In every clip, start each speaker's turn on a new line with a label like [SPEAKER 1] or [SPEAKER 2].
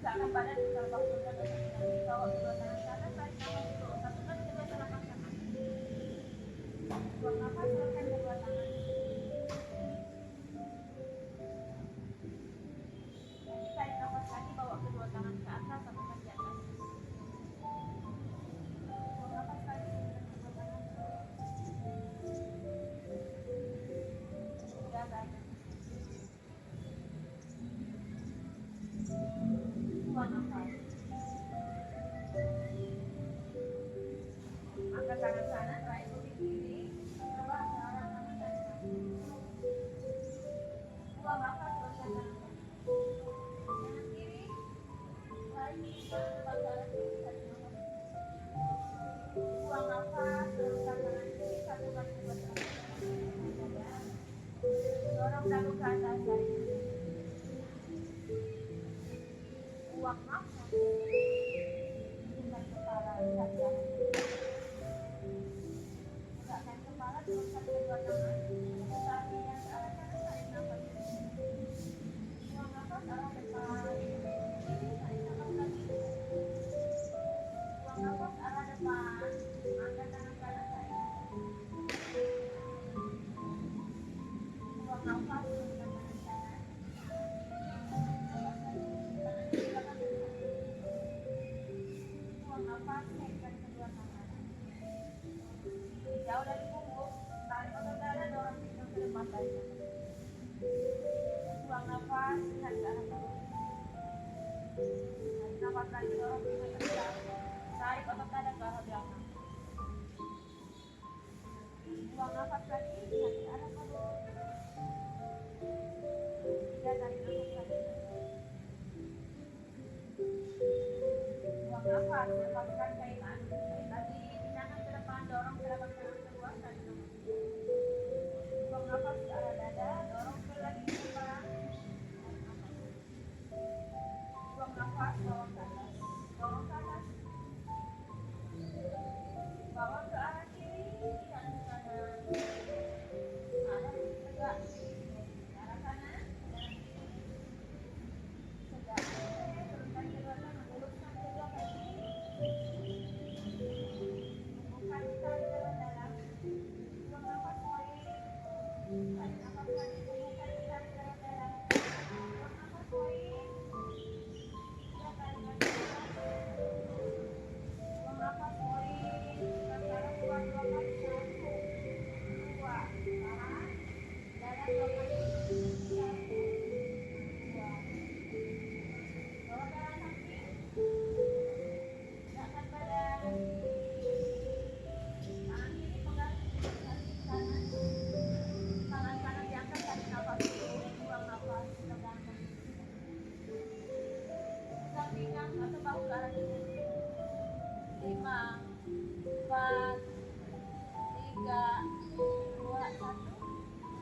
[SPEAKER 1] Tegakkan badan secara bahu dan kaki kaki. Bawa kedua tangan ke atas, tarik nafas dulu. Satukan kedua telapak tangan. Buang nafas, serahkan kedua tangan. Lagi tarik nafas lagi, bawa kedua tangan ke atas, satukan di atas. Buang nafas lagi, serahkan kedua tangan. Ya, tarik nafas. Buang nafas. Angkat tangan kanan, tarik ke kiri. Coba ke arah tangan kanan. Buang nafas, serahkan tangan kanan. Tangan kiri, tarik ke arah kiri, tarik nafas. Buang nafas, serahkan tangan kiri, satukan kedua tangan. Dorong dagu ke atas, tarik. Buang nafas. Tegakkan kepala, lihat ke arah kiri. Tegakkan kepala, turunkan kedua tangan. Kaki yang ke arah kanan, tarik nafas. Buang nafas, arah depan. Kiri, tarik nafas lagi. Buang nafas, arah depan. Angkat tangan kanan, tarik nafas. Buang nafas, turunkan tangan kanan. Nafas lagi. Tangan di belakang dada. Buang nafas, naikkan kedua tangan. Jauh dari punggung, tarik otot dada, dorong pinggang ke depan, tarik nafas. Buang nafas, lihat ke arah bawah. Tarik nafas lagi, dorong pinggang ke depan. Tarik otot dada ke arah belakang. Buang nafas lagi, lihat ke arah bawah. Tiga, tarik nafas lagi. Buang nafas, lepaskan kaitan. Tarik lagi, pindahkan ke depan, dorong telapak tangan keluar, tarik nafas. Buang nafas ke arah dada, dorong lagi ke depan, tarik nafas. Buang nafas, bawa ke atas, dorong ke atas. Bawa ke arah kiri, lihat ke kanan. Arah tegak. Ke arah kanan, kanan kiri. Tegak. Turunkan kedua tangan, luruskan kedua kaki. Tumbuhkan tarik dalam-dalam. Buang nafas, poin. Tarik nafas lagi, tumbuhkan tarik dalam-dalam. Buang nafas, poin. Tiga, tarik lagi dalam. Buang nafas, poin. Kita sekarang keluar dua kali. Satu, dua. Tahan. Dalam dua kali. Satu, dua. Bawa ke arah samping. Tegakkan badan. Tangan kiri pegang kaki kanan. Tangan kanan diangkat, tarik nafas dulu. Buang nafas, pegang kaki kiri. Pegang pinggang atau bahu ke arah kiri. 5, 4, 3, 2, 1.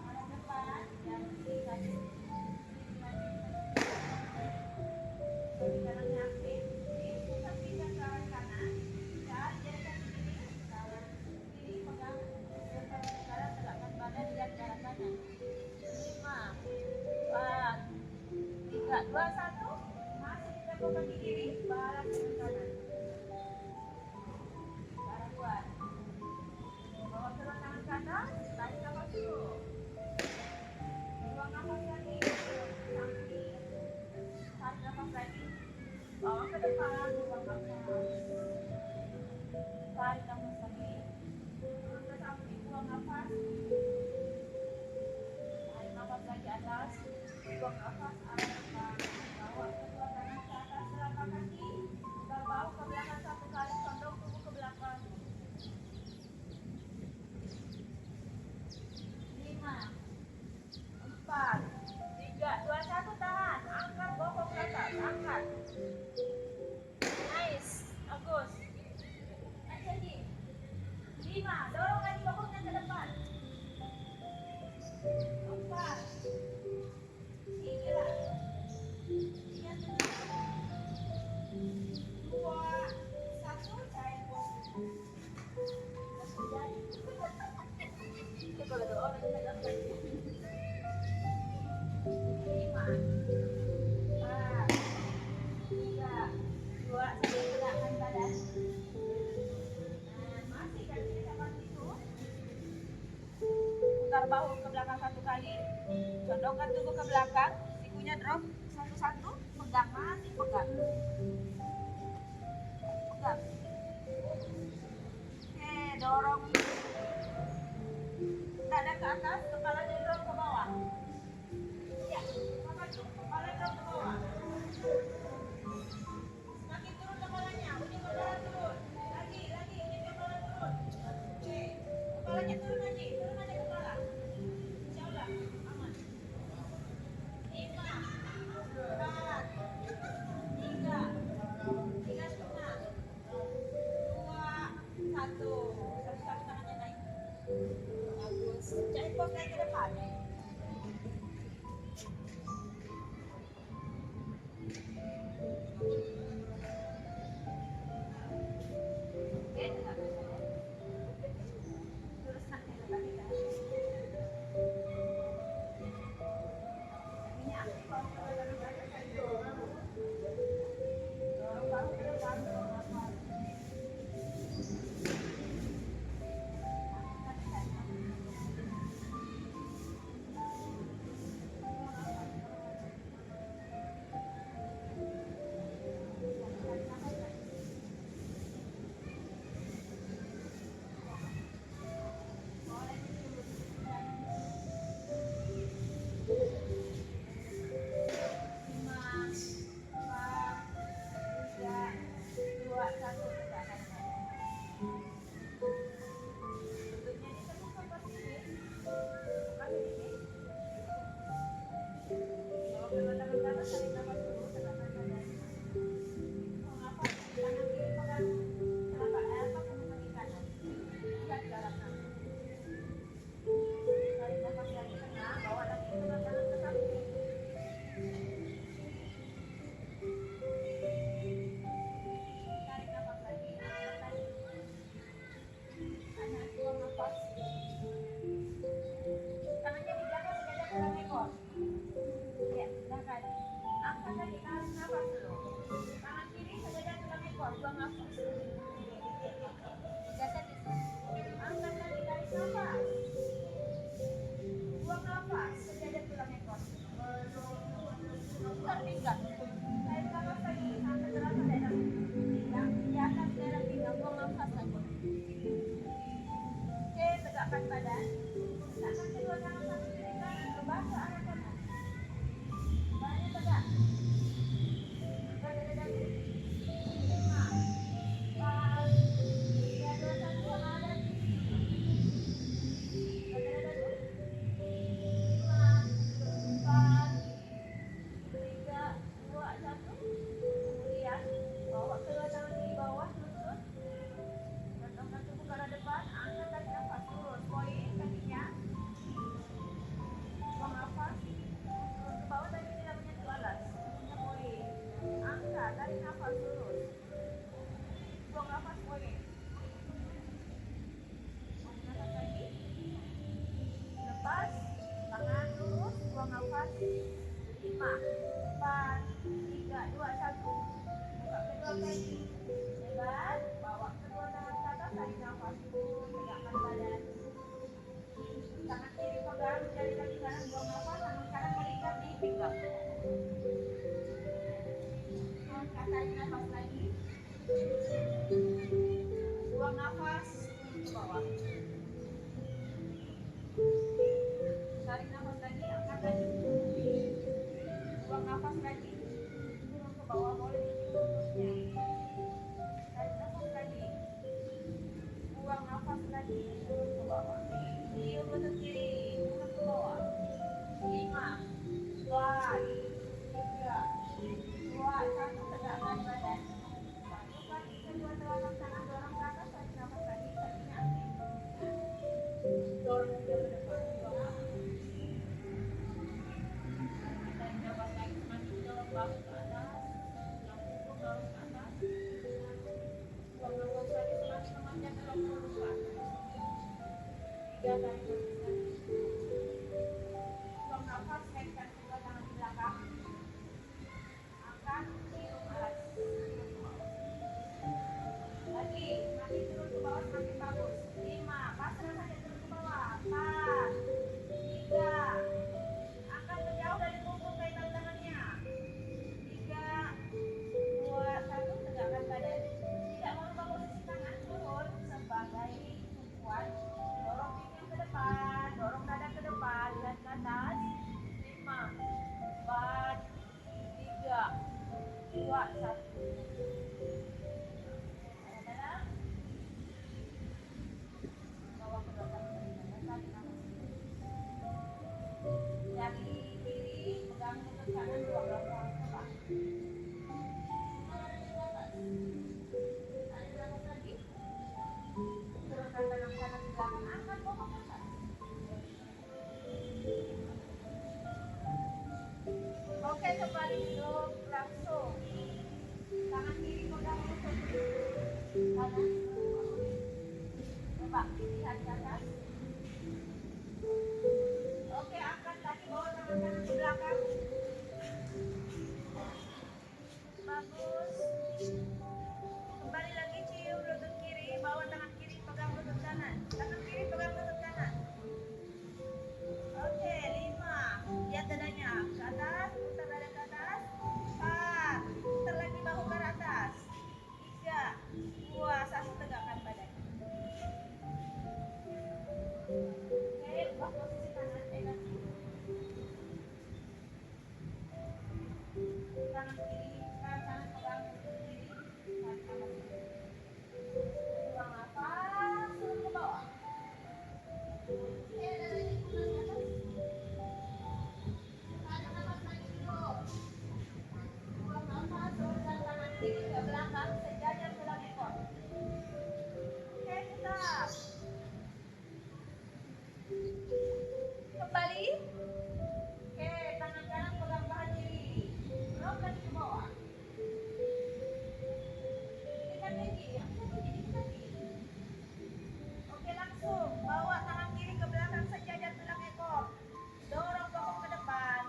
[SPEAKER 1] Arah depan, yang kiri lagi. Kiri lagi. Kaki kanannya aktif. Pusat pinggang ke arah kanan. Tarik dari kaki kiri. Tangan kiri pegang. Sekarang tegakkan badan, lihat ke arah kanan. 5, 4, 3, 2, 1. Masih diteguk kaki kiri, balas dengan kanan. Ke arah luar. Bawa kedua tangan ke atas, tarik nafas dulu. Buang nafas lagi. Samping. Tarik nafas lagi. Bawa ke depan, buang nafas. Tarik nafas lagi. Turun ke samping, buang nafas. Tarik nafas lagi atas. Buang nafas, arah depan. Bawa kedua tangan ke atas, telapak kaki. Putar bahu ke belakang satu kali, condong tubuh ke belakang. 5, 4, 3, 2, 1, tahan. Angkat bokong ke atas, angkat. Nice, bagus. Nice lagi. 5, dorong lagi bokongnya ke depan. 4, 3, kali. Condongkan tubuh ke belakang, sikunya drop satu-satu, pegang, masih pegang. Pegang. Oke, dorong dada ke atas, kepalanya drop ke bawah. Ya, kepala drop ke bawah. Semakin turun kepalanya, ujung kepala turun. Lagi, ujung kepala turun. Oke, kepalanya turun lagi kepala. Insyaallah aman. 5, 4, 3, 3,5, 2, 1. Satu-satu tangannya naik. Bagus. Cari pos naik ke depan. Oke, tegak dulu. Terus nanti letak kita. Ini aktif kalau kadang-kadang saya dorong bahu ke depan, dorong nafas. Tangannya di belakang sejajar tulang ekor. Ya, silakan. Angkat lagi, tarik nafas dulu. Tangan kiri sejajar tulang ekor, buang nafas. Geser di sini. Angkat lagi, tarik nafas. Buang nafas, sejajar tulang ekor. Putar pinggang. Tarik nafas lagi, sampai terasa daerah pinggang. Di atas daerah pinggang, buang nafas lagi. Oke, tegakkan badan. Tangan kedua tangan satu kiri kanan, lebar ke arah kanan. Badannya tegak. Angkat dada dagu. 5, 4, 3, 2, 1, ada sini. Angkat dada dagu. 5, 4, 3, 2, 1. Kemudian bawa kedua tangan di bawah, lutut. Gantungkan tubuh ke arah depan, angkat tarik nafas turun, poin kakinya. Buang nafas, turun ke bawah tapi tidak menyentuh alas. Kakinya poin. Angkat, tarik nafas lurus. Buang nafas poin. Tarik nafas lagi. Lepas, tangan lurus, buang nafas. 5, 4, 3, 2, 1. Buka kedua kaki. Lebar, bawa kedua tangan ke atas, tarik nafas turun, tegakkan badan. Tangan kiri pegang jari kaki kanan, buang nafas, tangan kanan mengikat di pinggang. Angkat, tarik nafas lagi. Buang nafas, turun ke bawah. Tarik nafas lagi, angkat lagi. Buang nafas lagi. Turun ke bawah, boleh dicium lututnya. Tarik nafas lagi. Buang nafas lagi, turun ke bawah. Cium lutut kiri, turun ke bawah. 5, 4, 3, 2, 1. Tegakkan badan. Satu kaki kedua telapak tangan dorong ke atas, tarik nafas lagi, kakinya aktif. Dorong juga ke depan. Buang nafas. Tarik nafas lagi, semakin dorong bahu ke atas, tulang punggung dorong ke atas. Buang nafas lagi, semakin memanjang dalam pelukan. 3 tarik nafas lagi. Buang nafas, kaitkan kedua tangan di belakang. Angkat, cium alas. Turun ke bawah. Lagi, semakin turun ke bawah semakin bagus. 5, pasrah saja turun ke bawah. 4, 3, dua, satu. Dalam. Bawa kedua tangan ke dada, tarik nafas. Jari kiri pegang lutut kanan, buang nafas. Coba. Tarik nafas. Tarik nafas lagi. Turunkan tangan kanan ke belakang, angkat bokong ke atas. Oke, kembali duduk langsung. Tangan kiri pegang lutut kanan. Coba lihat ke atas. Oke, angkat lagi, bawa tangan kanan ke belakang. Bagus. Kembali lagi, cium lutut kiri, bawa tangan kiri pegang lutut kanan. Tangan kiri pegang lutut kanan. Oke, 5. Lihat dadanya ke atas, putar dada ke atas. 4. Putar lagi bahu ke atas. 3, 2, 1, tegakkan badan. Oke, ubah posisi kanan, pegang kiri. Tangan kiri, kanan pegang lutut kiri. Tarik nafas dulu. Buang nafas, turun ke bawah. Oke, dadanya putar ke atas. Tarik nafas lagi dulu. Buang nafas, turunkan tangan kiri ke belakang, sejajar tulang ekor. Oke, putar. Kembali. Oke, tangan kanan pegang paha kiri. Drop lagi ke bawah. Dikit lagi, dikit lagi. Oke, langsung bawa tangan kiri ke belakang sejajar tulang ekor. Dorong bokong ke depan.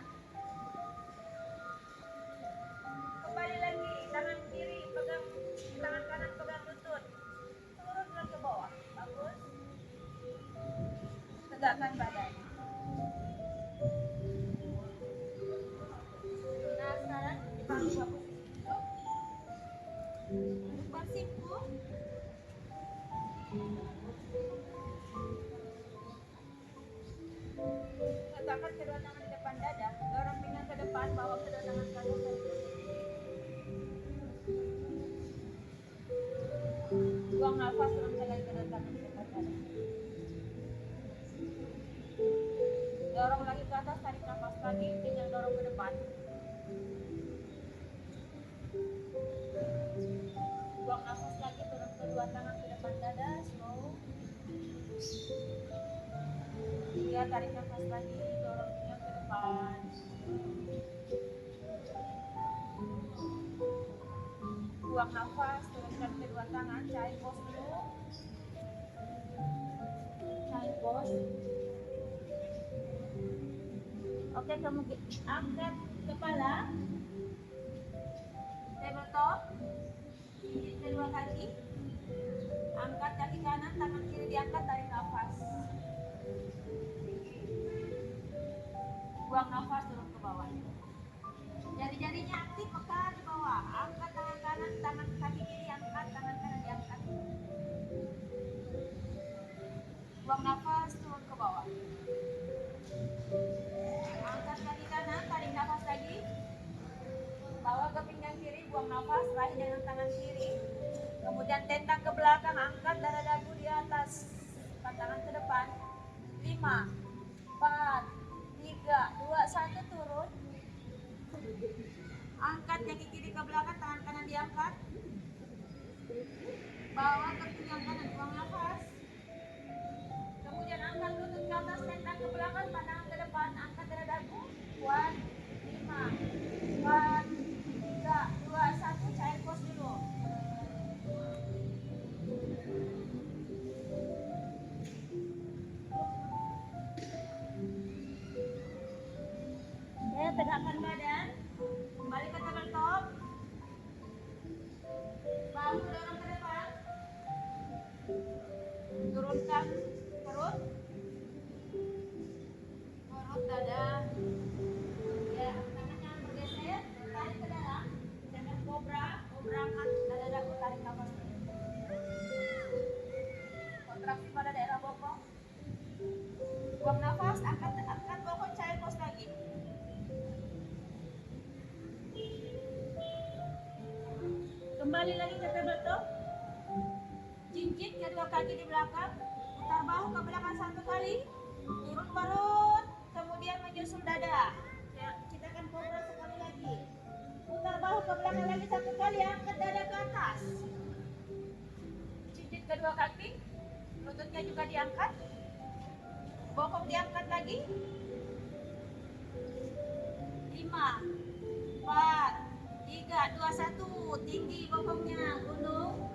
[SPEAKER 1] Kembali lagi, tangan kiri pegang, tangan kanan pegang lutut. Turun ke bawah. Bagus. Tegakkan badan. Nah, sekarang kita ubah posisi duduk. Duduk bersimpu. Letakkan kedua tangan di depan dada, dorong pinggang ke depan, bawa kedua tangan ke atas. Buang nafas, turunkan lagi kedua tangan di depan dada. Dorong lagi ke atas, tarik nafas lagi, pinggang dorong ke depan. Buang nafas lagi, turun kedua tangan ke depan dada, slow. 3, tarik nafas lagi, dorong pinggang ke depan. Buang nafas, turunkan kedua tangan, cair pos dulu. Cair pos. Oke, kemudian angkat kepala, tabletop, gigit kedua kaki, angkat kaki kanan, tangan kiri diangkat, tarik nafas. Buang nafas, turun ke bawah. Jari-jarinya aktif, pegang di bawah. Angkat tangan kanan, tangan kaki kiri angkat, tangan kanan diangkat. Buang nafas, turun ke bawah. Angkat kaki kanan, tarik nafas lagi. Bawa ke pinggang kiri, buang nafas, raih dengan tangan kiri. Kemudian tendang ke belakang, angkat dada dagu di atas. Tangan ke depan. 5, 4, 3, 2, 1, turun. Angkat kaki kiri ke belakang, tangan kanan diangkat. Bawa ke pinggang kanan, buang nafas. Kemudian angkat lutut ke atas, tendang ke belakang, pandangan ke depan, angkat dada dagu. 1, 5, 4, 3, 2, 1, cair pos dulu. Oke, tegakkan badan. Kembali ke tabletop. Bahu dorong ke depan. Turunkan perut. Perut, dada. Ya, tangan jangan bergeser. Tarik ke dalam. Jangan kobra. Kobra angkat dada dagu, tarik nafas. Kontraksi pada daerah bokong. Buang nafas, angkat bokong, cair pos lagi. Kembali lagi ke tabletop. Jinjit kedua kaki di belakang. Putar bahu ke belakang satu kali. Turun perut. Kemudian menyusul dada. Kita akan kobra sekali lagi. Putar bahu ke belakang lagi satu kali. Angkat dada ke atas. Jinjit kedua kaki. Lututnya juga diangkat. Bokong diangkat lagi. 5, 4, 3, 2, 1. Tinggi bokongnya, gunung.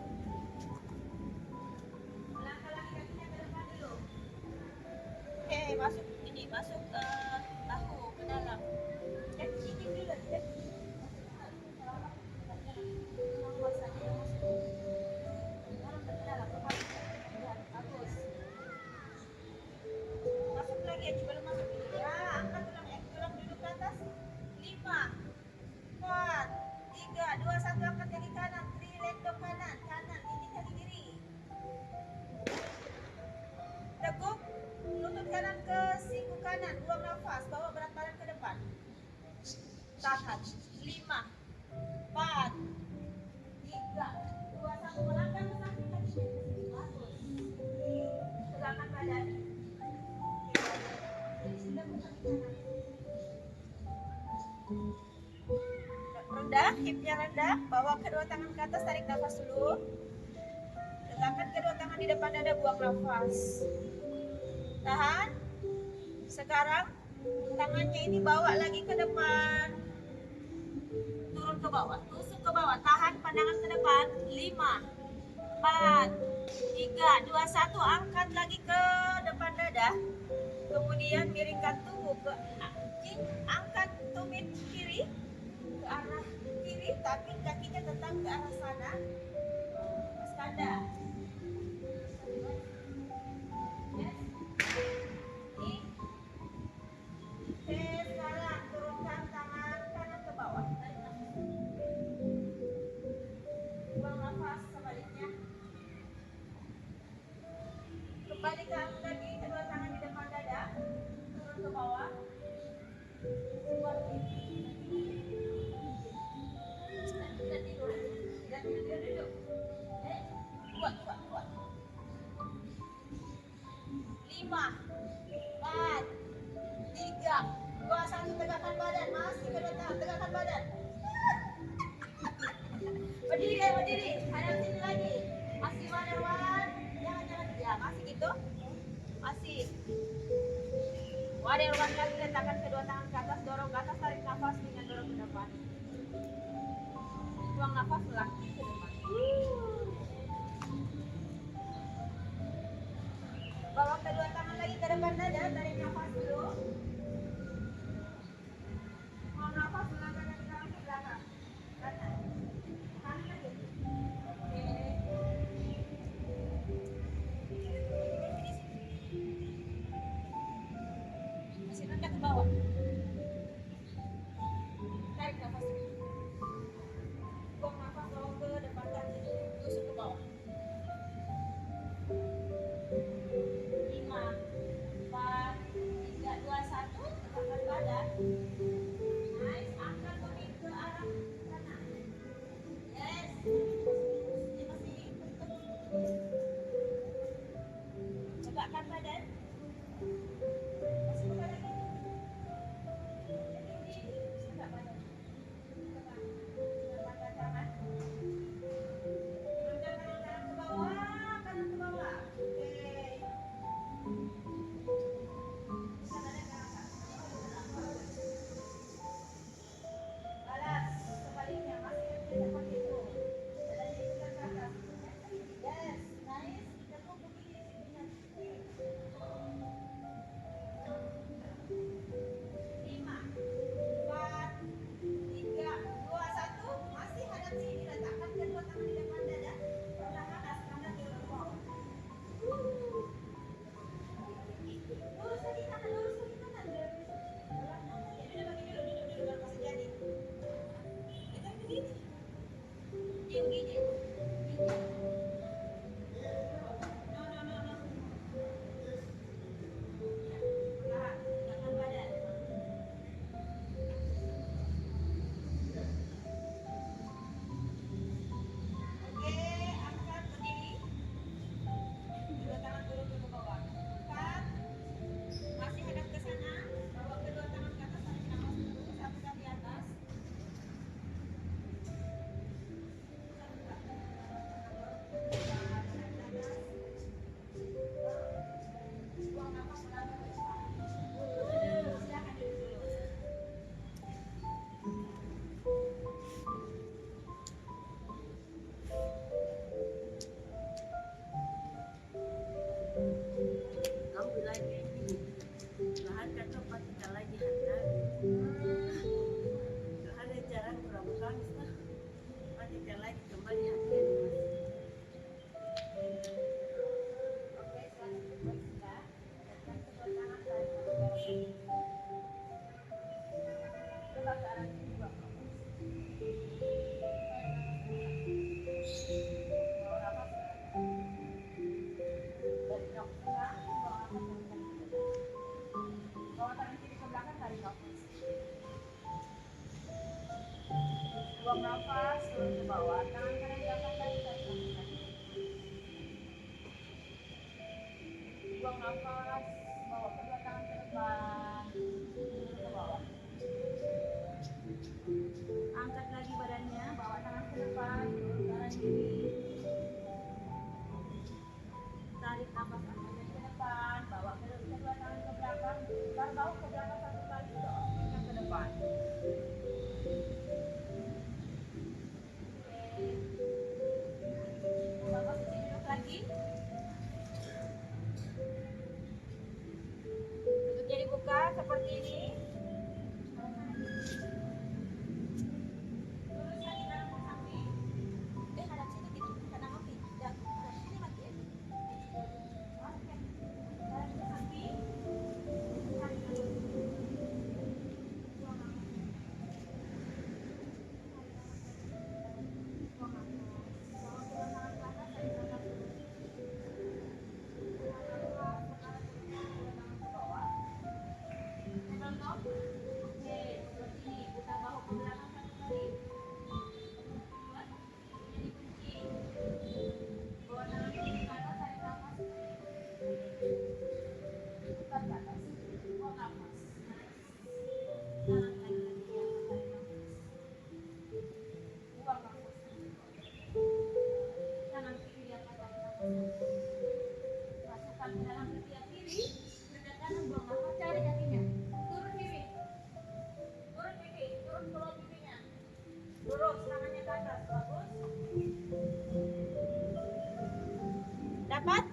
[SPEAKER 1] Langkah lagi kakinya ke depan dulu. Oke, masuk ini, masuk ke bahu, ke dalam. Tinggi dulu. Masuk lagi, belum masuk. Ya, angkat tulang duduk ke atas. 5, 4, 3, 2, 1. Angkat kaki kanan, trilektom kanan, titik kaki kiri. Teguk, lutut kanan ke siku kanan, buang nafas, bawa berat badan ke depan. Tahan. 5, 4, 3, 2, 1. Melangkah ke samping kaki. Bagus. Tegakkan badan. Rendah, hipnya rendah, bawa kedua tangan ke atas, tarik nafas dulu. Letakkan kedua tangan di depan dada, buang nafas. Tahan. Sekarang tangannya ini bawa lagi ke depan. Turun ke bawah, tusuk ke bawah. Tahan, pandangan ke depan. 5, 4, 3, 2, 1. Angkat lagi ke depan dada. Kemudian miringkan tubuh ke angkat tumit kiri ke arah kiri, tapi kakinya tetap ke arah sana. Skanda. Yes. Sekarang turunkan tangan kanan ke bawah. Buang nafas sebaliknya. Kembali ke atas lagi, kedua tangan di depan dada. Turun ke bawah. Seperti tidak tidur. Duduk. Kuat. 5, 4, 3, 2, 1. Tegakkan badan. Masih kedua tangan, tegakkan badan. Berdiri. Hadap sini lagi. Masih waderwan. Jangan. Ya, masih gitu. Masih. Waderwan lagi, letakkan kedua tangan ke atas, dorong ke atas, tarik nafas dengan dorong ke depan. Buang nafas lagi ke depan. Bawa kedua tangan lagi ke depan dada, tarik nafas dulu. Buang nafas, melangkah ke belakang. Kanan. Kanan lagi. Oke. Masih rendah ke bawah. Tarik nafas. Buang nafas, bawa ke depan kaki. Tusuk ke bawah. 5, 4, 3, nafas, turun ke bawah. Tangan kanan diangkat lagi, tarik nafas lagi. Buang nafas, bawa kedua tangan ke depan, turun ke bawah. Angkat lagi badannya, bawa tangan ke depan, turun kanan kiri. Tarik nafas, angkat lagi ke depan, bawa kedua tangan ke belakang, putar bahu ke belakang satu kali, bawa pinggangnya ke depan. Oke. Ubah posisi duduk lagi. Lututnya dibuka seperti ini. Lurus lagi dalam ke samping. Hadap sini gitu, karena mati. Dan hadap sini mati ya. Oke. Hadap ke samping. Tarik nafas. Buang nafas. Buang nafas. Bawa kedua tangan ke atas, tarik nafas dulu. Buang nafas, sekarang kedua tangan ke bawah. Contoh. Oke, seperti ini. Putar bahu ke belakang satu kali. Buat. Ini dikunci. Bawa tangan kiri ke atas, tarik nafas. Putar ke atas. Buang nafas. Tangan kanan lagi diangkat, tarik nafas. Buang nafas. Tangan kiri diangkat, tarik nafas lagi. Masukkan ke dalam ketiak kiri. Dada kanan buang nafas, cari kakinya. Turun pipi. Turun pipi. Turun pulau pipinya. Lurus, tangannya ke atas. Bagus. Dapat?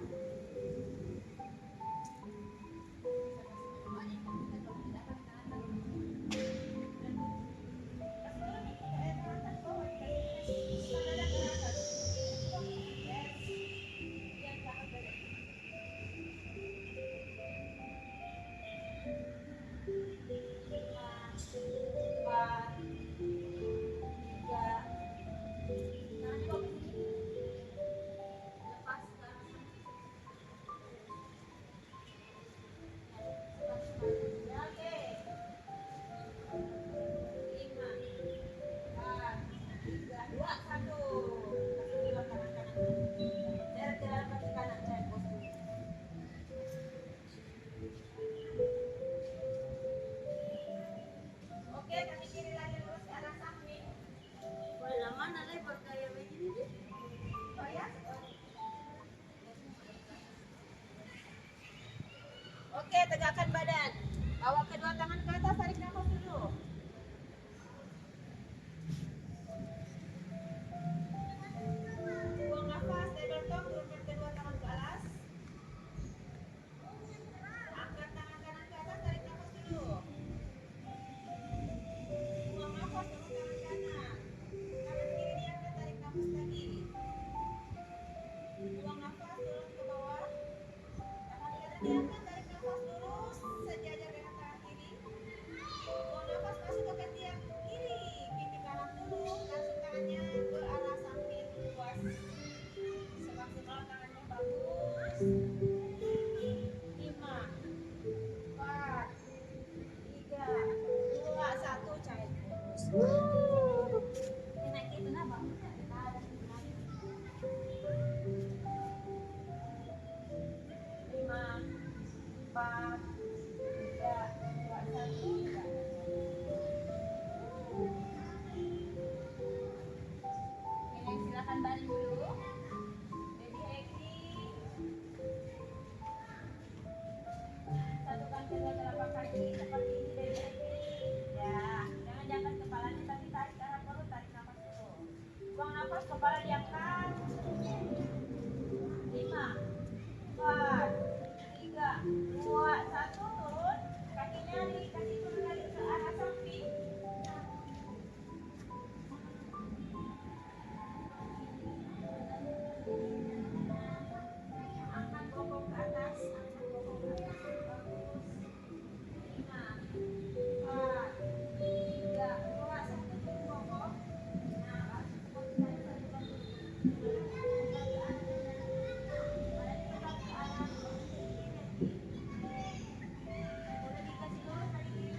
[SPEAKER 1] Oke, kaki kiri lagi lurus ke arah samping. Boleh lama nanti bergaya begini. Oh ya? Oke, tegakkan badan. Bawa kedua tangan ke atas, tarik nafas dulu. Buang nafas, table top, turunkan kedua tangan ke atas. Angkat tangan kanan ke atas, tarik nafas dulu. Buang nafas, turun tangan kanan. Tangan kiri diangkat, tarik nafas lagi. Buang nafas, turun ke bawah. Tangan kanan diangkat, tarik nafas lurus, sejajar dengan tangan kiri. Buang nafas, masuk ke ketiak kiri. Pipi kanan dulu, langsung tangannya ke arah samping luas. Semaksimal tangannya bagus. 5, 4, 3, 2, 1, cair. Naik itu nah bagus ya, kita ada lagi. 5, 4, 3, 2, 1. Ini silakan baring dulu. Baby exit. Satukan kedua telapak kaki seperti ini, baby exit. Ya, jangan diangkat kepalanya tapi tarik ke arah perut, tarik nafas dulu. Buang nafas, kepala diangkat. 5, 4, 3, 2, 1, turun. Kakinya dikasih turun lagi ke arah samping. Angkat bokong ke atas, angkat bokong ke atas. Bagus. 5, 4, 3, 2, 1, turun bokong. Nah, langsung seperti tadi satukan dulu. Bukan ke arah dada. Badannya bukan ke arah kiri. Udah dikasih lurus tadi kiri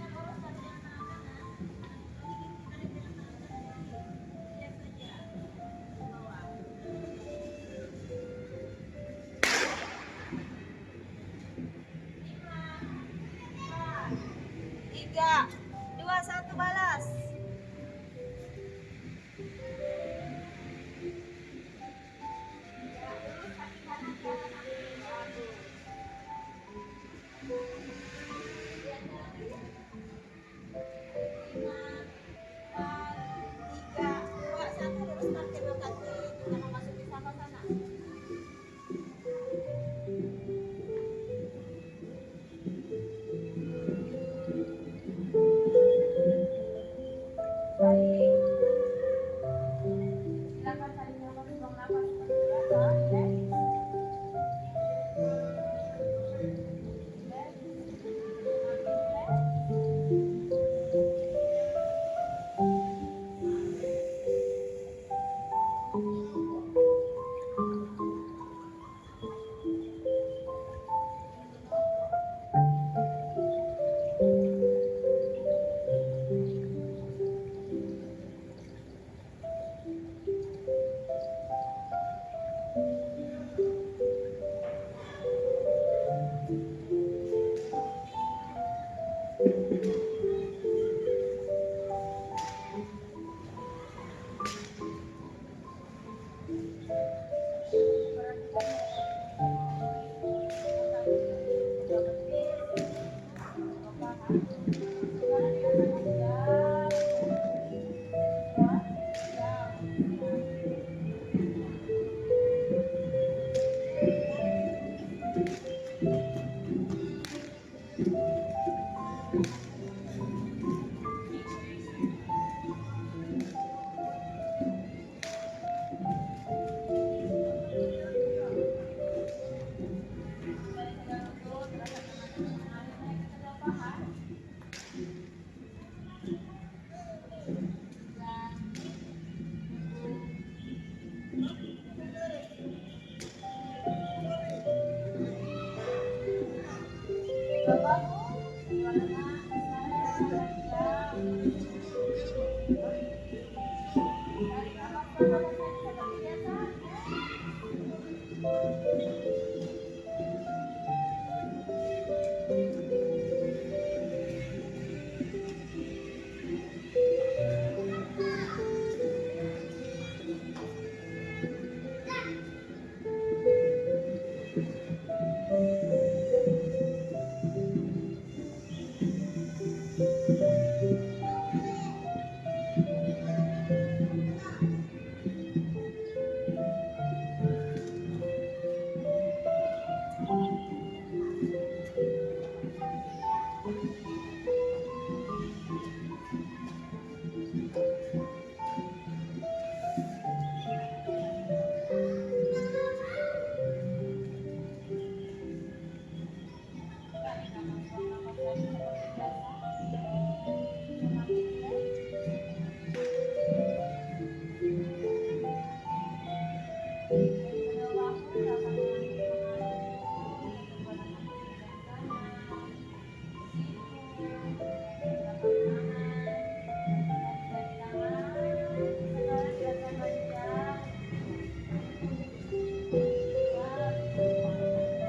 [SPEAKER 1] Perhatikan mulai makan pejabat itu bahan sekarang dirasakan jauh ya jauh kembali ke dalam perut rasakan nafas mengalir naik ke kedua paha dan kedua bahu kedua lengan sekarang dirasakan jauh tarik nafas pernapasan seperti biasa tarik nafas pernapasan seperti biasa semakin rileks dari kedua bahu rasakan nafas mengalir ke kedua lengan sebelah kanan siku telapak tangan jari tangan sekarang dirasakan jauh jauh tarik nafas pernapasan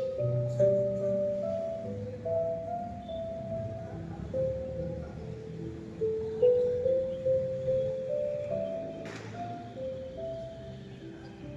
[SPEAKER 1] seperti biasa semakin rileks rileks